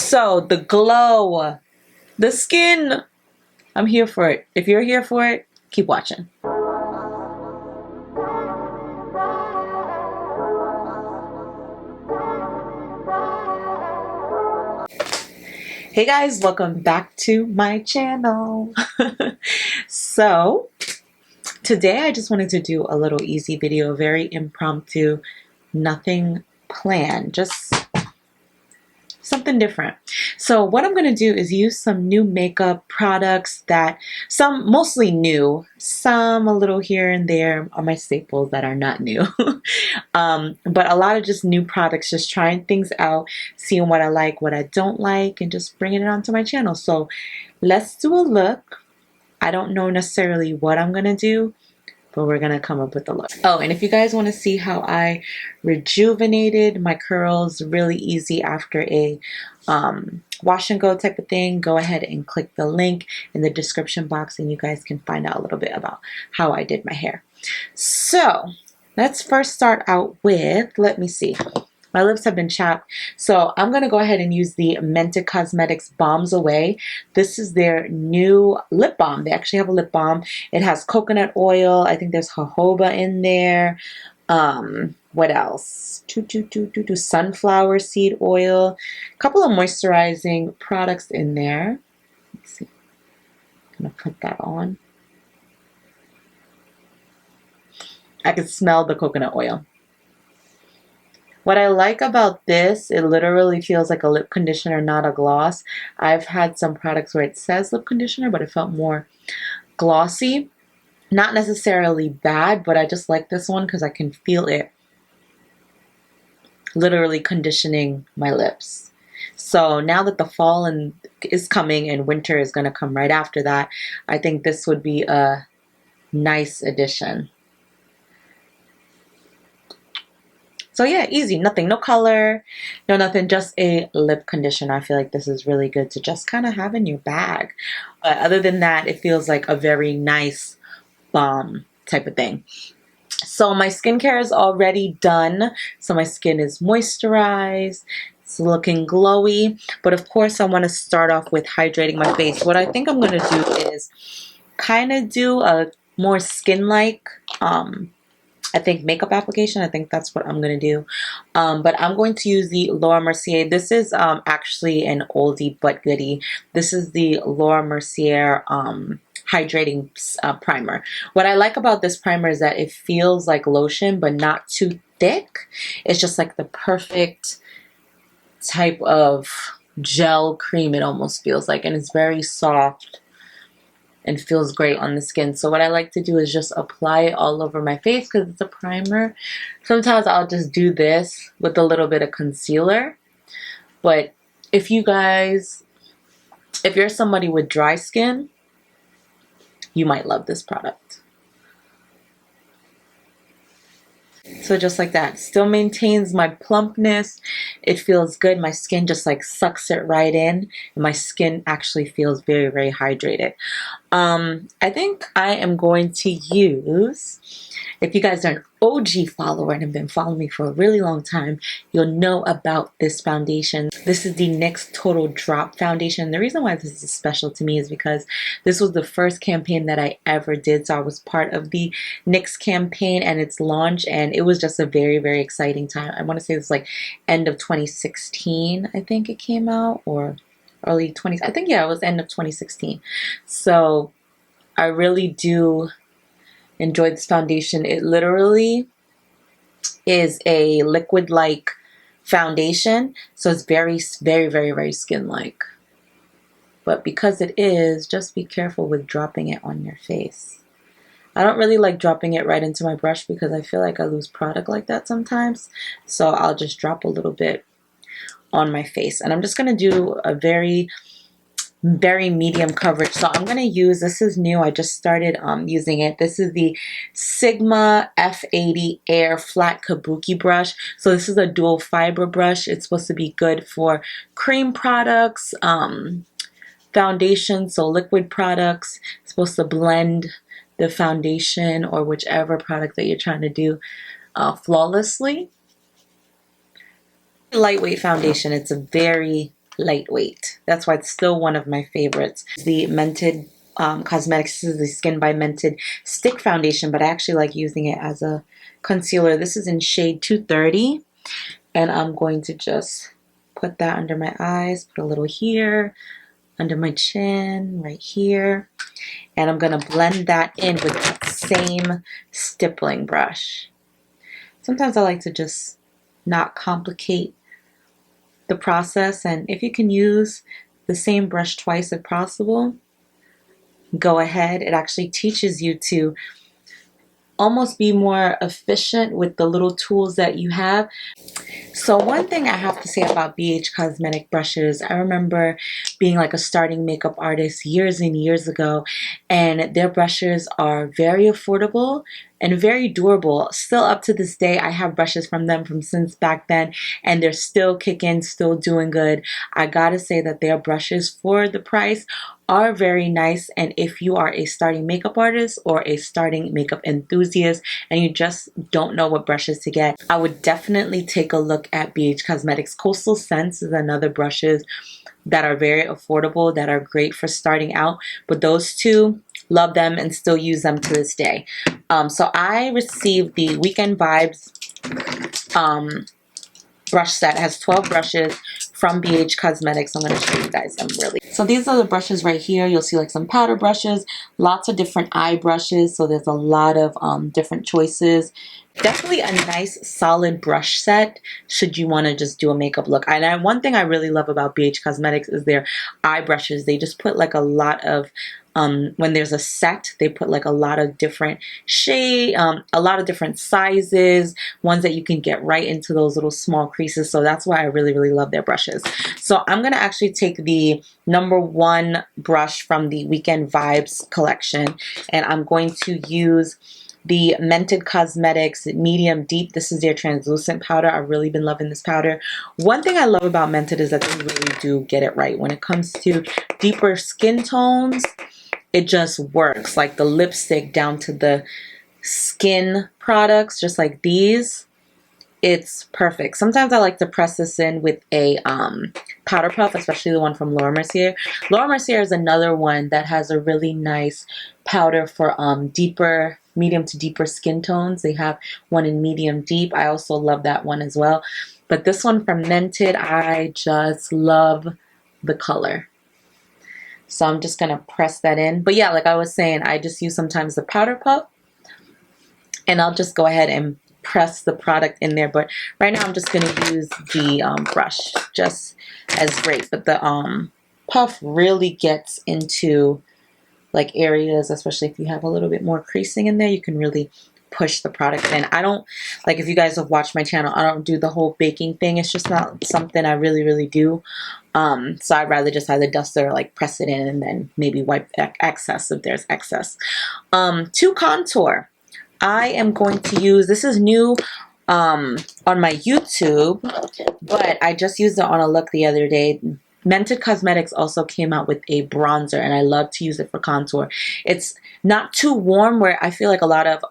So the glow, the skin, I'm here for it. If you're here for it, keep watching. Hey guys, welcome back to my channel. So today I just wanted to do a little easy video, very impromptu, nothing planned, just something different. So what I'm going to do is use some new makeup products that some mostly new, some a little here and there are my staples that are not new. But a lot of just new products, just trying things out, seeing what I like, what I don't like, and just bringing it onto my channel. So let's do a look. I don't know necessarily what I'm going to do, but we're gonna come up with a look. Oh, and if you guys want to see how I rejuvenated my curls really easy after a wash and go type of thing, go ahead and click the link in the description box and you guys can find out a little bit about how I did my hair. So let's first start out with, let me see. My lips have been chapped, so I'm going to go ahead and use the Mented Cosmetics Bombs Away. This is their new lip balm. They actually have a lip balm. It has coconut oil. I think there's jojoba in there. What else? Sunflower seed oil. A couple of moisturizing products in there. Let's see. I'm going to put that on. I can smell the coconut oil. What I like about this, it literally feels like a lip conditioner, not a gloss. I've had some products where it says lip conditioner, but it felt more glossy. Not necessarily bad, but I just like this one because I can feel it literally conditioning my lips. So now that the fall is coming and winter is going to come right after that, I think this would be a nice addition. So yeah, easy, nothing, no color, no nothing, just a lip conditioner. I feel like this is really good to just kind of have in your bag. But other than that, it feels like a very nice balm type of thing. So my skincare is already done. So my skin is moisturized. It's looking glowy. But of course, I want to start off with hydrating my face. What I think I'm going to do is kind of do a more skin-like I think makeup application. I think that's what I'm going to do. But I'm going to use the Laura Mercier. This is actually an oldie but goodie. This is the Laura Mercier Hydrating Primer. What I like about this primer is that it feels like lotion but not too thick. It's just like the perfect type of gel cream, it almost feels like. And it's very soft and feels great on the skin. So what I like to do is just apply it all over my face because it's a primer. Sometimes I'll just do this with a little bit of concealer. But if you're somebody with dry skin, you might love this product. So just like that, still maintains my plumpness. It feels good. My skin just like sucks it right in. And my skin actually feels very, very hydrated. I think I am going to use, if you guys are an OG follower and have been following me for a really long time, you'll know about this foundation. This is the NYX Total Drop Foundation. The reason why this is special to me is because this was the first campaign that I ever did. So I was part of the NYX campaign and its launch, and it was just a very, very exciting time. I want to say it was like end of 2016, I think it came out, or early 20s. I think, yeah, it was end of 2016. So I really do enjoy this foundation. It literally is a liquid-like foundation, so it's very, very, very, very skin-like. But because it is, just be careful with dropping it on your face. I don't really like dropping it right into my brush because I feel like I lose product like that sometimes. So I'll just drop a little bit on my face. And I'm just going to do a very medium coverage. So I'm going to use, this is new, I just started using it. This is the Sigma F80 Air Flat Kabuki brush. So this is a dual fiber brush. It's supposed to be good for cream products, foundation, so liquid products. It's supposed to blend the foundation or whichever product that you're trying to do flawlessly. Lightweight foundation. It's a very lightweight. That's why it's still one of my favorites. The Mented Cosmetics, this is the Skin by Mented stick foundation, but I actually like using it as a concealer. This is in shade 230, and I'm going to just put that under my eyes, put a little here, under my chin, right here, and I'm gonna blend that in with that same stippling brush. Sometimes I like to just not complicate the process, and if you can use the same brush twice if possible, go ahead. It actually teaches you to almost be more efficient with the little tools that you have. So one thing I have to say about BH Cosmetic Brushes, I remember being like a starting makeup artist years and years ago, and their brushes are very affordable and very durable. Still up to this day, I have brushes from them from since back then, and they're still kicking, still doing good. I gotta say that their brushes for the price are very nice, and if you are a starting makeup artist or a starting makeup enthusiast and you just don't know what brushes to get, I would definitely take a look at BH Cosmetics. Coastal Scents is another brushes that are very affordable, that are great for starting out, but those two, love them and still use them to this day. So I received the Weekend Vibes brush set. It has 12 brushes from BH Cosmetics. I'm going to show you guys them really. So these are the brushes right here. You'll see like some powder brushes, lots of different eye brushes. So there's a lot of different choices. Definitely a nice solid brush set should you want to just do a makeup look. And one thing I really love about BH Cosmetics is their eye brushes. They just put like a lot of when there's a set, they put like a lot of different shade, a lot of different sizes, ones that you can get right into those little small creases. So that's why I really, really love their brushes. So I'm going to actually take the #1 brush from the Weekend Vibes collection, and I'm going to use the Mented Cosmetics Medium Deep. This is their translucent powder. I've really been loving this powder. One thing I love about Mented is that they really do get it right. When it comes to deeper skin tones, it just works. Like the lipstick down to the skin products, just like these, it's perfect. Sometimes I like to press this in with a powder puff, especially the one from Laura Mercier. Laura Mercier is another one that has a really nice powder for deeper, medium to deeper skin tones. They have one in medium deep. I also love that one as well. But this one from Mented, I just love the color. So I'm just going to press that in. But yeah, like I was saying, I just use sometimes the powder puff, and I'll just go ahead and press the product in there. But right now I'm just going to use the brush just as great. But the puff really gets into like areas, especially if you have a little bit more creasing in there, you can really push the product in. I don't, like if you guys have watched my channel, I don't do the whole baking thing. It's just not something I really do. So I'd rather just have the duster like press it in and then maybe wipe excess if there's excess. To contour, I am going to use, this is new on my YouTube, but I just used it on a look the other day. Mented Cosmetics also came out with a bronzer, and I love to use it for contour. It's not too warm, where I feel like a lot of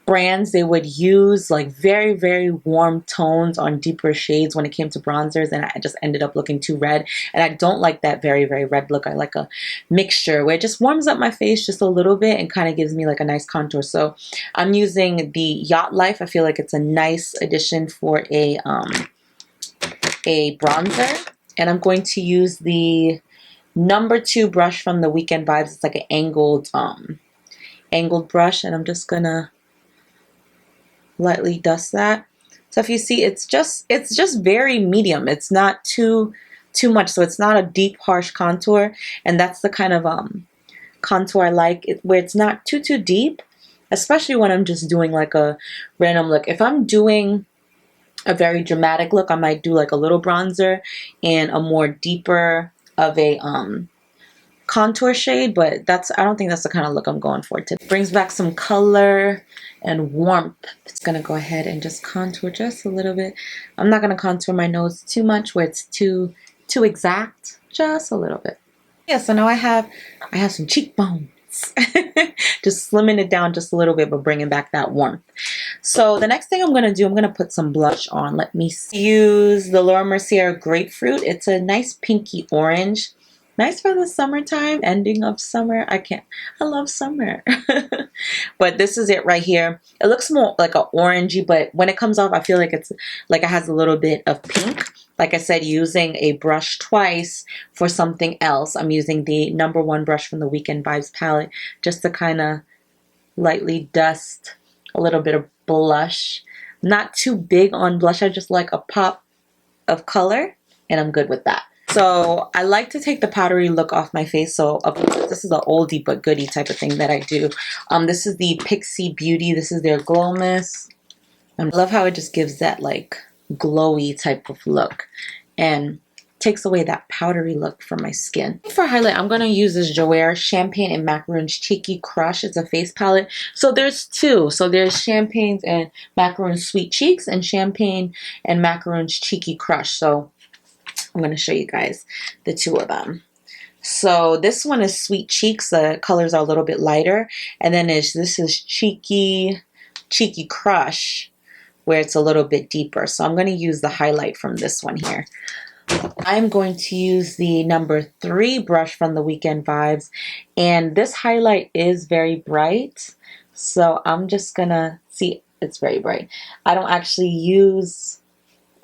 brands, they would use like very warm tones on deeper shades when it came to bronzers, and I just ended up looking too red, and I don't like that very red look. I like a mixture where it just warms up my face just a little bit and kind of gives me like a nice contour. So I'm using the Yacht Life. I feel like it's a nice addition for a bronzer, and I'm going to use the #2 brush from the Weekend Vibes. It's like an angled brush, and I'm just gonna lightly dust that. So if you see, it's just very medium. It's not too much, so it's not a deep harsh contour, and that's the kind of contour I like, where it's not too deep, especially when I'm just doing like a random look. If I'm doing a very dramatic look, I might do like a little bronzer and a more deeper of a contour shade, but I don't think that's the kind of look I'm going for today. Brings back some color and warmth. It's gonna go ahead and just contour just a little bit. I'm not gonna contour my nose too much where it's too exact, just a little bit. Yeah, so now I have some cheekbones. lights. Just slimming it down just a little bit, but bringing back that warmth. So the next thing I'm going to do, I'm going to put some blush on. Let me use the Laura Mercier Grapefruit. It's a nice pinky orange. Nice for the summertime, ending of summer. I love summer. But this is it right here. It looks more like an orangey, but when it comes off, I feel like it's like it has a little bit of pink. Like I said, using a brush twice for something else. I'm using the #1 brush from the Weekend Vibes palette just to kind of lightly dust a little bit of blush. Not too big on blush. I just like a pop of color, and I'm good with that. So I like to take the powdery look off my face. So this is an oldie but goodie type of thing that I do. This is the PIXI Beauty. This is their Glow Mist. I love how it just gives that like glowy type of look and takes away that powdery look from my skin. For highlight, I'm going to use this JOUER Champagne and Macaroon's Cheeky Crush. It's a face palette. So there's two. So there's Champagne's and Macaroon's Sweet Cheeks and Champagne and Macaroon's Cheeky Crush. So I'm going to show you guys the two of them. So this one is Sweet Cheeks. The colors are a little bit lighter. And then this is Cheeky Crush, where it's a little bit deeper. So I'm going to use the highlight from this one here. I'm going to use the #3 brush from the Weekend Vibes. And this highlight is very bright. So I'm just going to see, it's very bright. I don't actually use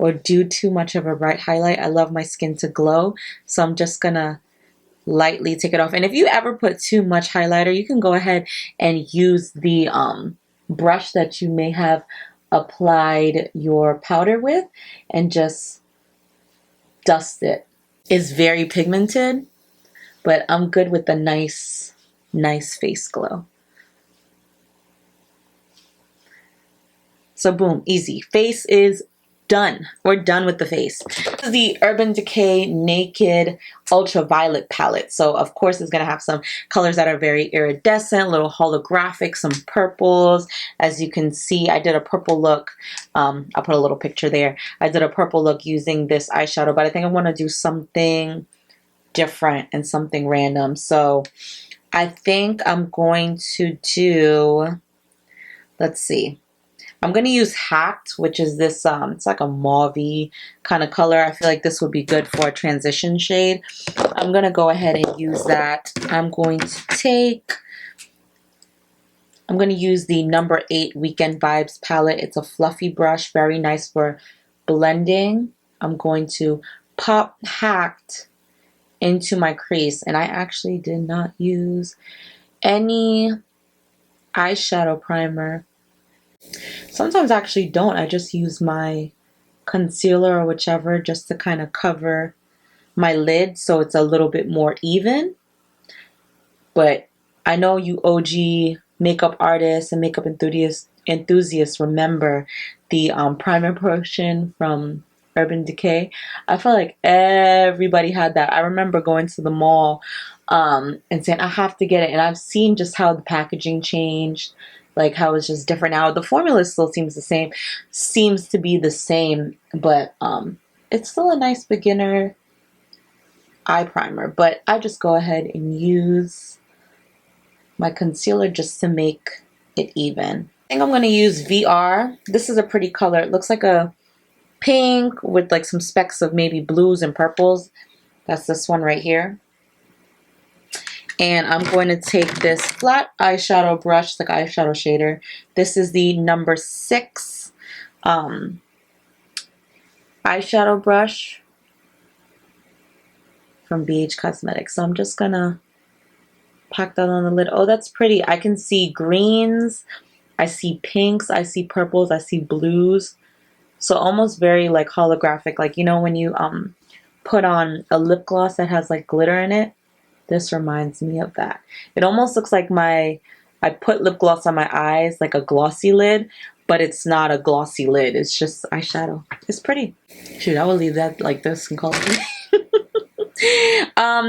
or do too much of a bright highlight. I love my skin to glow, so I'm just gonna lightly take it off. And if you ever put too much highlighter, you can go ahead and use the brush that you may have applied your powder with and just dust it. It's very pigmented, but I'm good with the nice face glow. So boom, easy. Face is done. We're done with the face. This is the Urban Decay Naked Ultraviolet palette. So of course it's going to have some colors that are very iridescent, little holographic, some purples. As you can see, I did a purple look. I'll put a little picture there. I did a purple look using this eyeshadow, but I think I want to do something different and something random. So I think I'm going to do, let's see. I'm going to use YACHT, which is this, it's like a mauve-y kind of color. I feel like this would be good for a transition shade. I'm going to go ahead and use that. I'm going to use the #8 Weekend Vibes palette. It's a fluffy brush, very nice for blending. I'm going to pop YACHT into my crease. And I actually did not use any eyeshadow primer. Sometimes I actually don't. I just use my concealer or whichever just to kind of cover my lid so it's a little bit more even. But I know you OG makeup artists and makeup enthusiasts remember the primer portion from Urban Decay. I feel like everybody had that. I remember going to the mall and saying, I have to get it. And I've seen just how the packaging changed. Like how it's just different now. The formula still seems to be the same, but it's still a nice beginner eye primer. But I just go ahead and use my concealer just to make it even. I think I'm going to use VR. This is a pretty color. It looks like a pink with like some specks of maybe blues and purples. That's this one right here. And I'm going to take this flat eyeshadow brush, like eyeshadow shader. This is the #6 eyeshadow brush from BH Cosmetics. So I'm just going to pack that on the lid. Oh, that's pretty. I can see greens. I see pinks. I see purples. I see blues. So almost very like holographic. Like, you know, when you put on a lip gloss that has like glitter in it. This reminds me of that. It almost looks like I put lip gloss on my eyes, like a glossy lid, but it's not a glossy lid. It's just eyeshadow. It's pretty. Shoot, I will leave that like this and call it.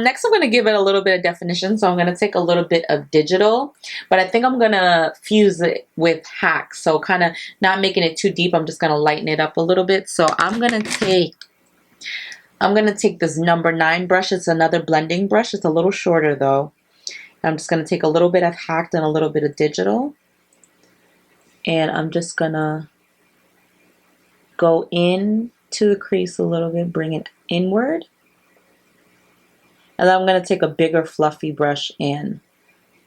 Next, I'm going to give it a little bit of definition. So I'm going to take a little bit of digital, but I think I'm going to fuse it with YACHT. So kind of not making it too deep. I'm just going to lighten it up a little bit. So I'm going to take this #9 brush. It's another blending brush. It's a little shorter though. I'm just going to take a little bit of YACHT and a little bit of digital. And I'm just going to go in to the crease a little bit, bring it inward. And then I'm going to take a bigger fluffy brush and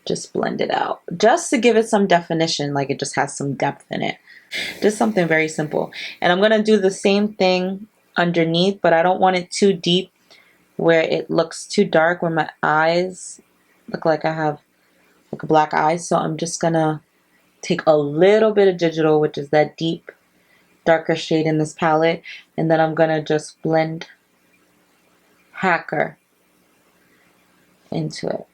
just blend it out. Just to give it some definition, like it just has some depth in it. Just something very simple. And I'm going to do the same thing underneath, but I don't want it too deep where it looks too dark, where my eyes look like I have like a black eye. So I'm just going to take a little bit of digital, which is that deep, darker shade in this palette. And then I'm going to just blend Hacker into it.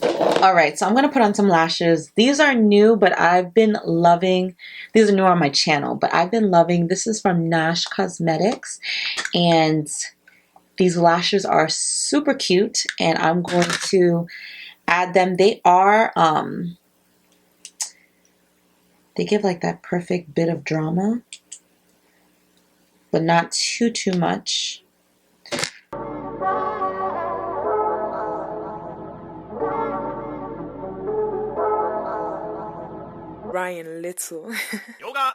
Alright, so I'm going to put on some lashes. These are new, but I've been loving, these are new on my channel, but I've been loving, this is from NASH Cosmetics, and these lashes are super cute, and I'm going to add them. They are, they give like that perfect bit of drama, but not too much. Ryan Little. Yoga.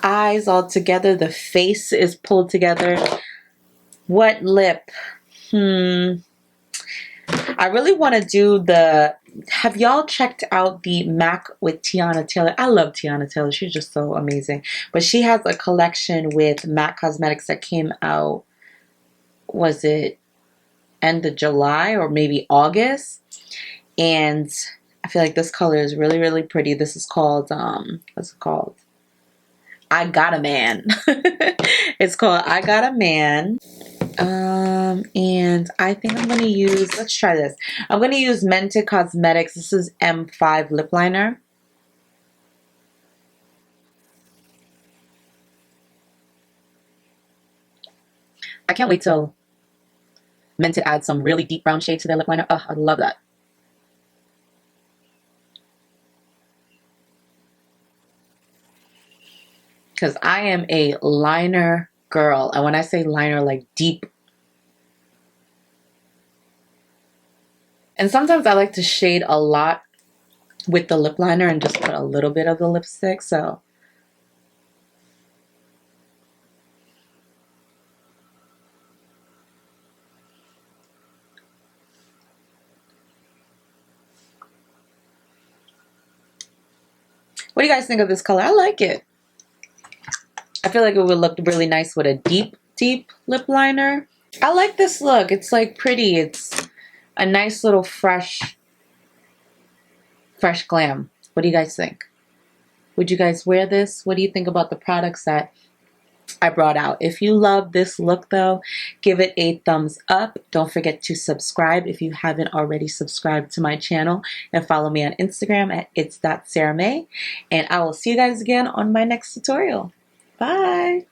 Eyes all together, the face is pulled together. What lip? I really want to do the, have y'all checked out the MAC with Teyana Taylor? I love Teyana Taylor, she's just so amazing. But she has a collection with MAC Cosmetics that came out, was it end of July or maybe August? And I feel like this color is really pretty. This is called, what's it called? I Got a Man. It's called I Got a Man. And I think I'm going to use, let's try this. I'm going to use Mented Cosmetics. This is M5 lip liner. I can't wait till Mented adds some really deep brown shade to their lip liner. Oh, I love that. Because I am a liner girl. And when I say liner, like deep. And sometimes I like to shade a lot with the lip liner and just put a little bit of the lipstick. So what do you guys think of this color? I like it. I feel like it would look really nice with a deep lip liner. I like this look. It's like pretty. It's a nice little fresh glam. What do you guys think? Would you guys wear this? What do you think about the products that I brought out? If you love this look though, give it a thumbs up. Don't forget to subscribe if you haven't already subscribed to my channel, and follow me on Instagram at its.sarahmay. And I will see you guys again on my next tutorial. Bye!